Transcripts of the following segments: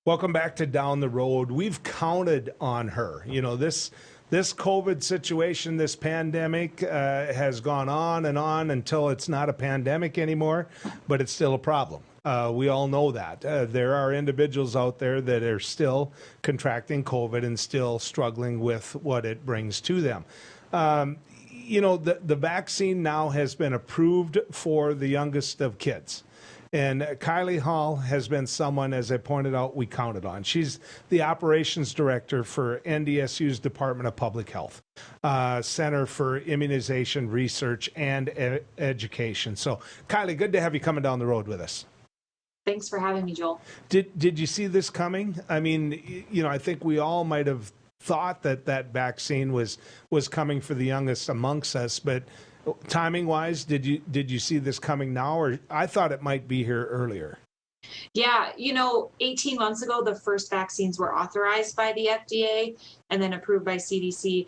Welcome back to Down the Road. We've counted on her. You know, this COVID situation, this pandemic has gone on and on until it's not a pandemic anymore, but it's still a problem. We all know that. There are individuals out there that are still contracting COVID and still struggling with what it brings to them. You know, the vaccine now has been approved for the youngest of kids. And Kylie Hall has been someone, as I pointed out, we counted on. She's the operations director for NDSU's Department of Public Health, Center for Immunization Research and Education. So, Kylie, good to have you coming down the road with us. Thanks for having me, Joel. Did you see this coming? I mean, you know, I think we all might have thought that vaccine was coming for the youngest amongst us, but timing wise, did you see this coming now, or I thought it might be here earlier? Yeah, 18 months ago, the first vaccines were authorized by the FDA and then approved by CDC.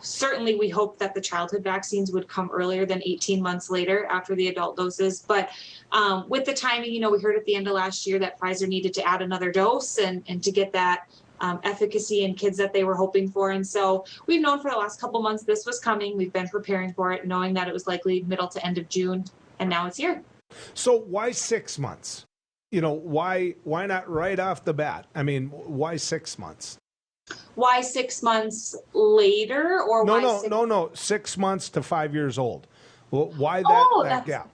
Certainly, we hope that the childhood vaccines would come earlier than 18 months later after the adult doses. But with the timing, we heard at the end of last year that Pfizer needed to add another dose and to get that efficacy in kids that they were hoping for. And so we've known for the last couple months this was coming. We've been preparing for it, knowing that it was likely middle to end of June, and now it's here. So why 6 months? Why not right off the bat? I mean, why 6 months? Why 6 months later, or no, 6 months to 5 years old. Well, why that gap?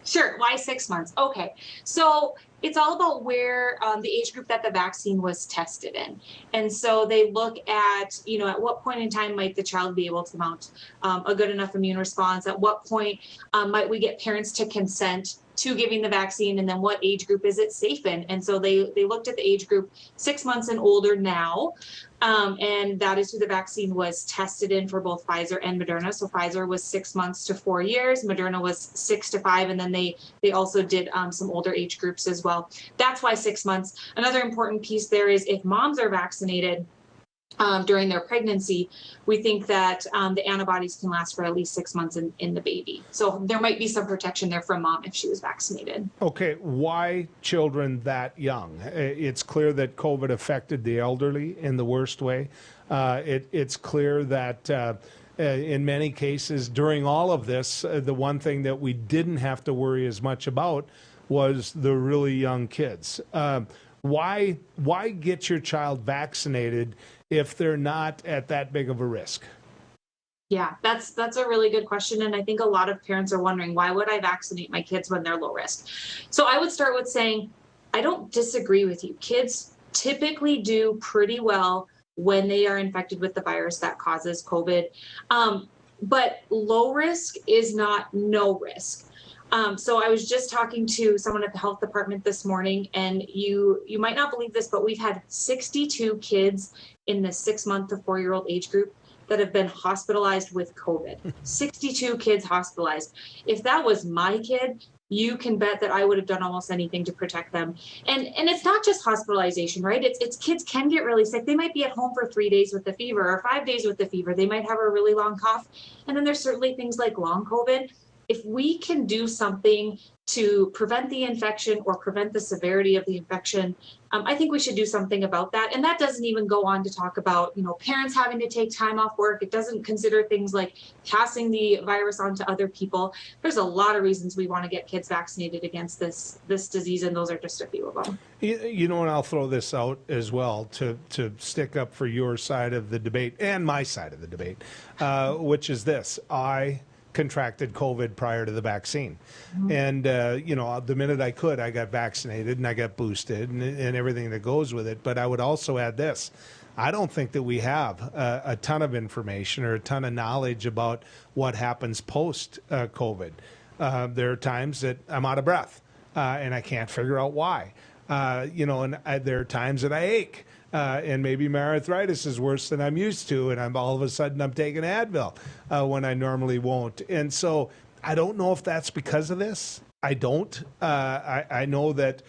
Sure. Why 6 months? Okay. So it's all about where the age group that the vaccine was tested in. And so they look at, at what point in time might the child be able to mount a good enough immune response? At what point might we get parents to consent to giving the vaccine? And then what age group is it safe in? And so they looked at the age group 6 months and older now. And that is who the vaccine was tested in for both Pfizer and Moderna. So Pfizer was 6 months to 4 years, Moderna was 6 to 5, and then they also did some older age groups as well. That's why 6 months. Another important piece there is if moms are vaccinated during their pregnancy, we think that the antibodies can last for at least 6 months in the baby. So there might be some protection there from mom if she was vaccinated. Okay, why children that young? It's clear that COVID affected the elderly in the worst way. It's clear that in many cases during all of this, the one thing that we didn't have to worry as much about was the really young kids. Why get your child vaccinated if they're not at that big of a risk? Yeah, that's a really good question. And I think a lot of parents are wondering, why would I vaccinate my kids when they're low risk? So I would start with saying, I don't disagree with you. Kids typically do pretty well when they are infected with the virus that causes COVID. But low risk is not no risk. So I was just talking to someone at the health department this morning, and you might not believe this, but we've had 62 kids in the 6 month to 4 year old age group that have been hospitalized with COVID. 62 kids hospitalized. If that was my kid, you can bet that I would have done almost anything to protect them. And it's not just hospitalization, right? It's kids can get really sick. They might be at home for 3 days with the fever or 5 days with the fever. They might have a really long cough. And then there's certainly things like long COVID. If we can do something to prevent the infection or prevent the severity of the infection, I think we should do something about that. And that doesn't even go on to talk about, parents having to take time off work. It doesn't consider things like passing the virus on to other people. There's a lot of reasons we want to get kids vaccinated against this disease, and those are just a few of them. And I'll throw this out as well to stick up for your side of the debate and my side of the debate, which is this. I contracted COVID prior to the vaccine. Mm-hmm. And, the minute I could, I got vaccinated and I got boosted and everything that goes with it. But I would also add this. I don't think that we have a ton of information or a ton of knowledge about what happens post-COVID. There are times that I'm out of breath and I can't figure out why. And there are times that I ache. And maybe my arthritis is worse than I'm used to, and all of a sudden I'm taking Advil when I normally won't. And so I don't know if that's because of this. I don't. I know that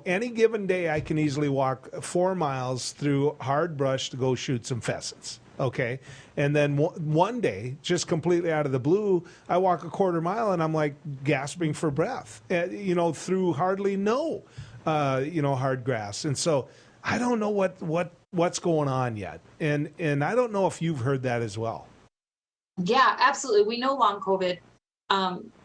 any given day I can easily walk 4 miles through hard brush to go shoot some pheasants. Okay. And then one day, just completely out of the blue, I walk a quarter mile and I'm like gasping for breath, through hardly no hard grass. And so I don't know what's going on yet. And I don't know if you've heard that as well. Yeah, absolutely. We know long COVID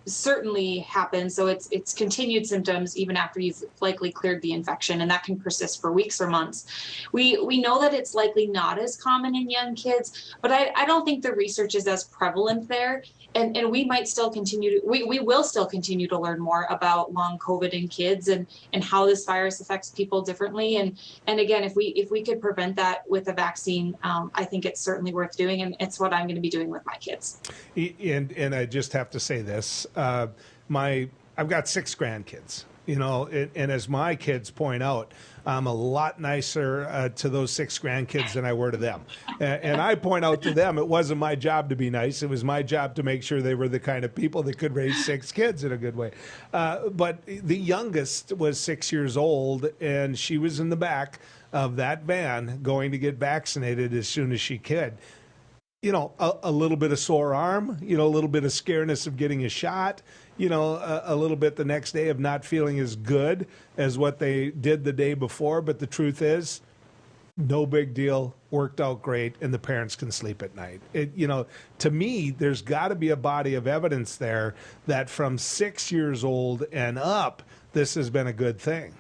certainly happens. So it's continued symptoms even after you've likely cleared the infection, and that can persist for weeks or months. We know that it's likely not as common in young kids, but I don't think the research is as prevalent there. And we might still we will still continue to learn more about long COVID in kids and how this virus affects people differently. And again, if we could prevent that with a vaccine, I think it's certainly worth doing, and it's what I'm going to be doing with my kids. And I just have to say this, I've got 6 grandkids, and as my kids point out, I'm a lot nicer to those 6 grandkids than I were to them. And I point out to them, it wasn't my job to be nice. It was my job to make sure they were the kind of people that could raise 6 kids in a good way. But the youngest was 6 years old, and she was in the back of that van going to get vaccinated as soon as she could. A little bit of sore arm, a little bit of scareness of getting a shot, a little bit the next day of not feeling as good as what they did the day before. But the truth is, no big deal, worked out great, and the parents can sleep at night. To me, there's got to be a body of evidence there that from 6 years old and up, this has been a good thing.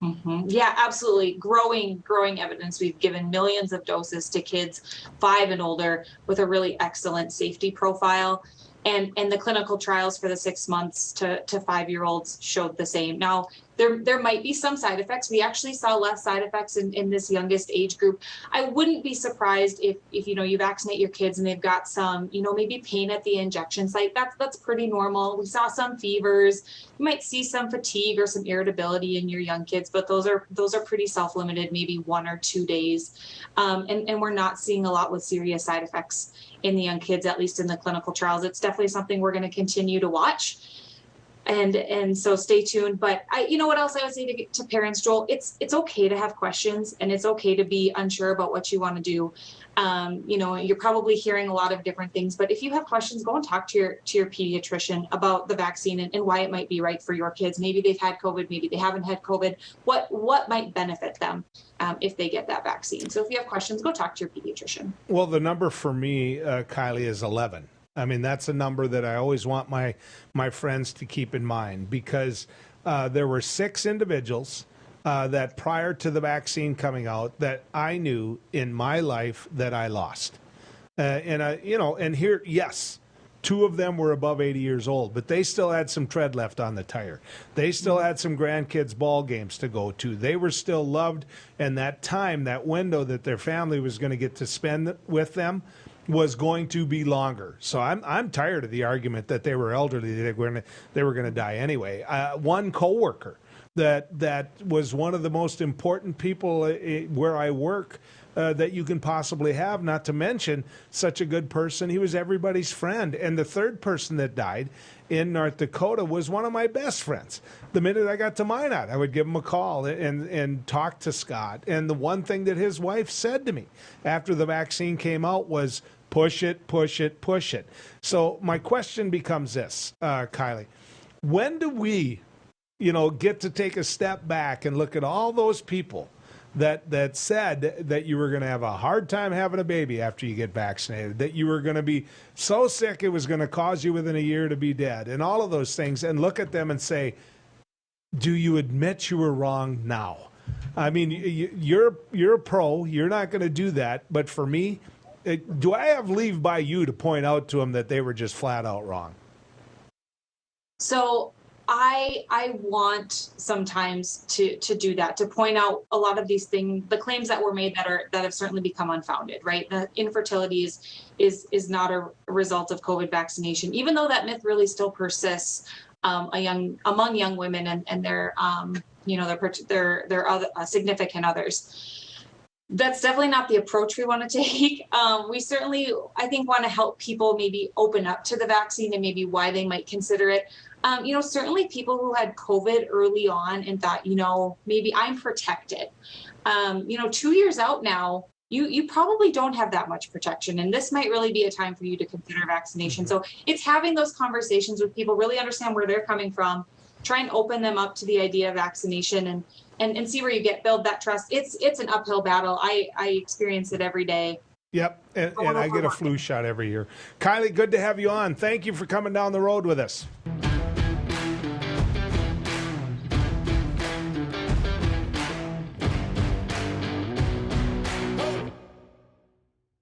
Mm-hmm. Yeah, absolutely. Growing evidence. We've given millions of doses to kids 5 and older with a really excellent safety profile. And the clinical trials for the 6 months to 5-year-olds showed the same. Now, there might be some side effects. We actually saw less side effects in this youngest age group. I wouldn't be surprised if you vaccinate your kids and they've got some, maybe pain at the injection site. That's pretty normal. We saw some fevers. You might see some fatigue or some irritability in your young kids, but those are pretty self-limited, maybe 1 or 2 days. And we're not seeing a lot with serious side effects in the young kids, at least in the clinical trials. It's definitely something we're going to continue to watch. And so stay tuned. But what else I would say to parents, Joel, it's okay to have questions, and it's okay to be unsure about what you want to do. You're probably hearing a lot of different things, but if you have questions, go and talk to your pediatrician about the vaccine and why it might be right for your kids. Maybe they've had COVID, maybe they haven't had COVID. What might benefit them if they get that vaccine? So if you have questions, go talk to your pediatrician. Well, the number for me, Kylie, is 11. I mean, that's a number that I always want my friends to keep in mind, because there were 6 individuals that prior to the vaccine coming out that I knew in my life that I lost. And here, yes, 2 of them were above 80 years old, but they still had some tread left on the tire. They still had some grandkids' ball games to go to. They were still loved, and that time, that window that their family was going to get to spend with them was going to be longer. So I'm tired of the argument that they were elderly, they were going to die anyway. One coworker that was one of the most important people where I work that you can possibly have, not to mention such a good person. He was everybody's friend. And the third person that died in North Dakota was one of my best friends. The minute I got to Minot, I would give him a call and talk to Scott. And the one thing that his wife said to me after the vaccine came out was, push it, push it, push it. So my question becomes this, Kylie, when do we, get to take a step back and look at all those people that said that you were going to have a hard time having a baby after you get vaccinated, that you were going to be so sick it was going to cause you within a year to be dead, and all of those things, and look at them and say, do you admit you were wrong now? I mean, you're a pro. You're not going to do that. But for me, do I have leave by you to point out to them that they were just flat out wrong? So I want sometimes to do that, to point out a lot of these things, the claims that were made that have certainly become unfounded, right? The infertility is not a result of COVID vaccination, even though that myth really still persists among young women and their other significant others. That's definitely not the approach we want to take. We certainly, I think, want to help people maybe open up to the vaccine and maybe why they might consider it. Certainly people who had COVID early on and thought, maybe I'm protected. 2 years out now, you probably don't have that much protection. And this might really be a time for you to consider vaccination. So it's having those conversations with people, really understand where they're coming from, try and open them up to the idea of vaccination and see where you get, build that trust. It's an uphill battle. I experience it every day. Yep, and I get a flu shot every year. Kylie, good to have you on. Thank you for coming down the road with us.